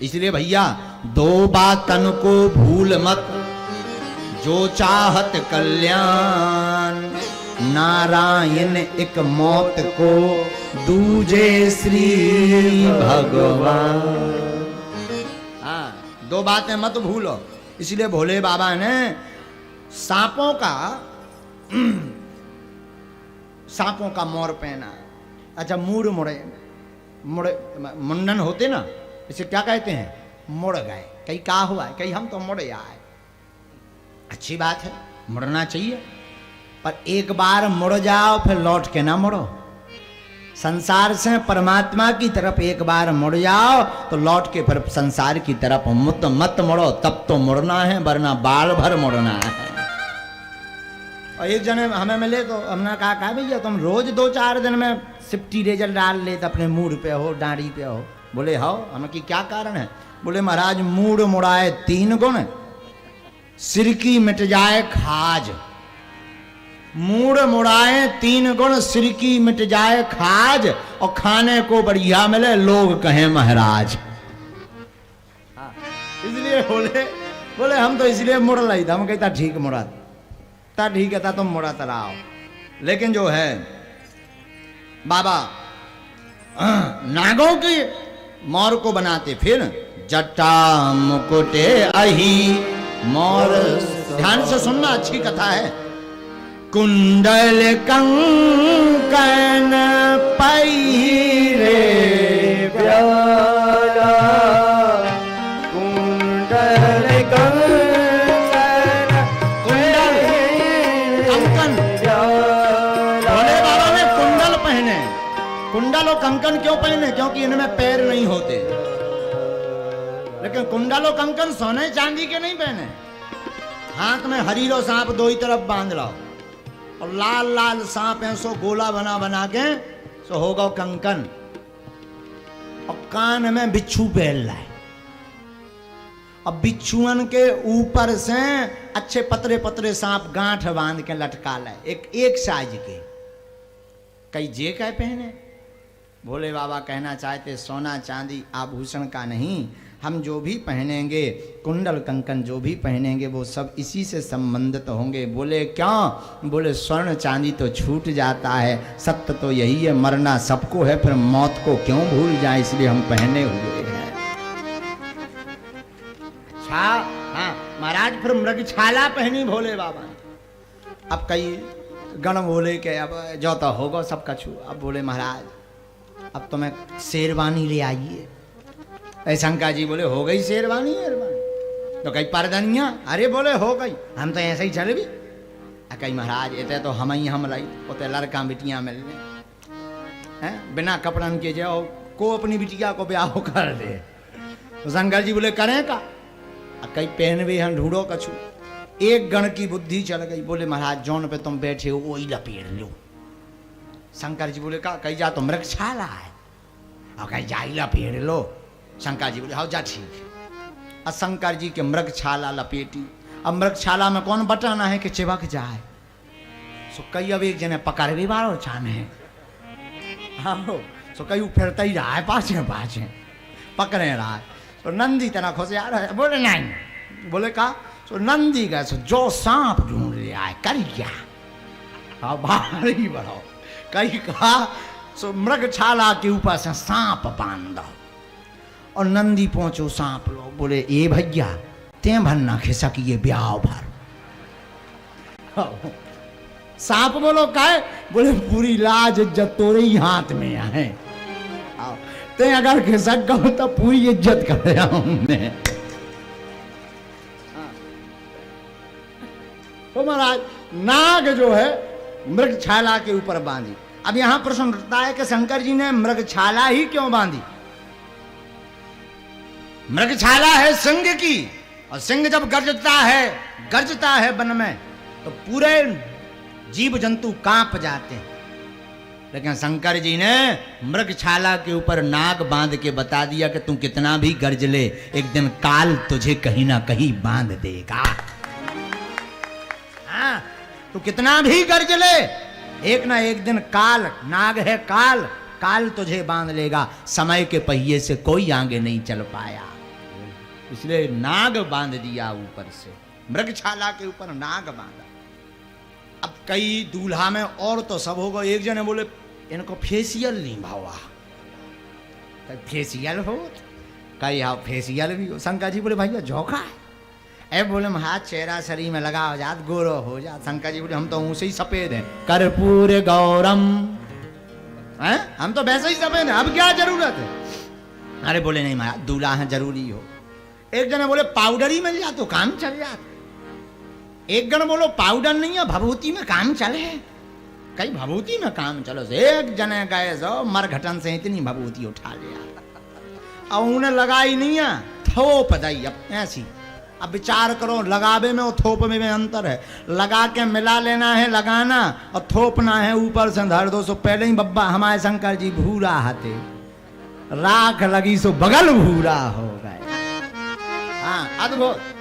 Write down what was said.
इसलिए भैया दो बातन को भूल मत, जो चाहत कल्याण, नारायण एक मौत को दूजे श्री भगवान। हाँ, दो बातें मत भूलो। इसलिए भोले बाबा ने सांपों का मोर पहना। अच्छा, मुड़े मुंडन होते ना, इसे क्या कहते हैं? मुड़ गए। कहीं क्या हुआ है? कहीं हम तो मुड़ आए। अच्छी बात है, मुड़ना चाहिए, पर एक बार मुड़ जाओ फिर लौट के ना मुड़ो। संसार से परमात्मा की तरफ एक बार मुड़ जाओ तो लौट के फिर संसार की तरफ मत मुड़ो। तब तो मुड़ना है, वरना बाल भर मुड़ना है। और एक जने हमें मिले तो हमने कहा भैया तुम रोज 2-4 दिन में सिफ्टी रेजर डाल लेते अपने मूड पे हो, दाढ़ी पे हो। बोले हो, हमें कि क्या कारण है? बोले महाराज मूड मुड़ाए 3 गुण, सिर की मिट जाए खाज। मूड मुड़ाए 3 गुण, सिर की मिट जाए खाज, और खाने को बढ़िया मिले लोग कहें महाराज। इसलिए बोले हम तो इसलिए मुड़ लाई था। हम कहता ठीक मुड़ा ता, ठीक है था, तुम मुड़ा तराओ। लेकिन जो है बाबा नागों के मोर को बनाते, फिर जटा मुकुटे अही मोर। ध्यान से सुनना, अच्छी कथा है। कुंडल कंकन पहिरे प्याला, कुंडल कंकन भोले बाबा ने कुंडल पहने। कुंडल और कंकन क्यों पहने? क्योंकि इनमें पैर नहीं होते। लेकिन कुंडल और कंकन सोने चांदी के नहीं पहने। हाथ में हरीरो सांप दो ही तरफ बांध लो, और लाल लाल सांप है सो गोला बना के सो होगा कंकन। और कान में बिच्छू पहन लाए, और बिच्छुअन के ऊपर से अच्छे पतरे पतरे सांप गांठ बांध के लटका लाए, एक साइज के। कई जे क्या पहने? भोले बाबा कहना चाहते सोना चांदी आभूषण का नहीं, हम जो भी पहनेंगे, कुंडल कंकन जो भी पहनेंगे, वो सब इसी से संबंधित होंगे। बोले क्यों? बोले स्वर्ण चांदी तो छूट जाता है, सत्य तो यही है, मरना सबको है, फिर मौत को क्यों भूल जाए, इसलिए हम पहने हुए हैं। अच्छा, हाँ महाराज, फिर मृग छाला पहनी भोले बाबा ने। अब कई गण बोले के अब जो तो होगा सबका छू। अब बोले महाराज अब तो मैं शेरवानी ले आइए। शंकर जी बोले हो गई शेरवानी? तो कई परदनिया? अरे बोले हो गई, हम तो ऐसे ही चल भी। कई महाराज इतने तो हम लाई, उतने लड़का बिटियां मिलने हैं बिना कपड़न के जाओ को अपनी बिटिया को ब्याह कर दे। तो शंकर जी बोले करें का? कई पहन भी हम ढूंढो कछु। एक गण की बुद्धि चल गई। बोले महाराज जौन पे तुम बैठे हो वही लपेट लो। शंकर जी बोले का? कहीं जा तो मृग छाला है, और कहीं जा लपेट लो। शंकर जी बोले हाँ जा ठीक। शंकर जी के मृग छाला लपेटी। अब मृग छाला में कौन बटाना है कि चिपक जाए। सो कई अब एक जने पकड़ भी बारो छाने, हाँ सो कई फिरता ही रहा है, पाछे पकड़े रहा है। तो नंदी तना खोसे आ रहा है। बोले नहीं। बोले का? सो नंदी गए सो जो सांप ढूंढ लिया है कर क्या, हाँ बाहर ही बढ़ो। कई कहा सो मृग छाला के ऊपर से सांप बांध दो, और नंदी पहुंचो सांप लो। बोले ए भैया ते भरना खिसक ये ब्याह भर। सांप बोलो काय? बोले पूरी लाज इज्जत तोरे ही हाथ में है, ते अगर खिसक गो तो पूरी इज्जत कर हमने। तो महाराज नाग जो है मृग छाला के ऊपर बांधी। अब यहां प्रश्न उठता है कि शंकर जी ने मृग छाला ही क्यों बांधी? मृग छाला है सिंह की, और सिंह जब गरजता है वन में तो पूरे जीव जंतु कांप जाते हैं। लेकिन शंकर जी ने मृग छाला के ऊपर नाग बांध के बता दिया कि तू कितना भी गरज ले, एक दिन काल तुझे कहीं ना कहीं बांध देगा। हाँ, तू कितना भी गरज ले, एक ना एक दिन काल, नाग है काल, काल तुझे बांध लेगा। समय के पहिए से कोई आगे नहीं चल पाया। इसलिए नाग बांध दिया ऊपर से, मृगछाला के ऊपर नाग बांधा। अब कई दूल्हा में और तो सब होगा, एक जने बोले इनको फेसियल नहीं भावा, फेसियल हो कई हाँ फेसियल भी हो। शंकर जी बोले भैया झोंका है। ए बोले हाथ चेहरा शरीर में लगा हो जात गोरो हो जात। शंकर जी बोले हम तो ऊँसे ही सफेद हैं, कर्पूर गौरम हैं, हम तो वैसे ही सफेद हैं, अब क्या जरूरत है। अरे बोले नहीं महाराज दूल्हा है जरूरी हो। एक जने बोले पाउडर ही मिल जाए तो काम चल जाता। एक जन बोलो पाउडर नहीं है भभूति में काम चले, कई भभूति में काम चलो। एक जने गए सो मरघटन से इतनी भभूति उठा लिया और उन्हें लगाई नहीं है, थोप दई अब ऐसी। अब विचार करो लगावे में और थोप में अंतर है। लगा के मिला लेना है लगाना, और थोपना है ऊपर से धर दो। सो पहले ही बब्बा हमारे शंकर जी भूरा हाथे, राख लगी सो बगल भूरा हो गए। हाँ अद्भुत।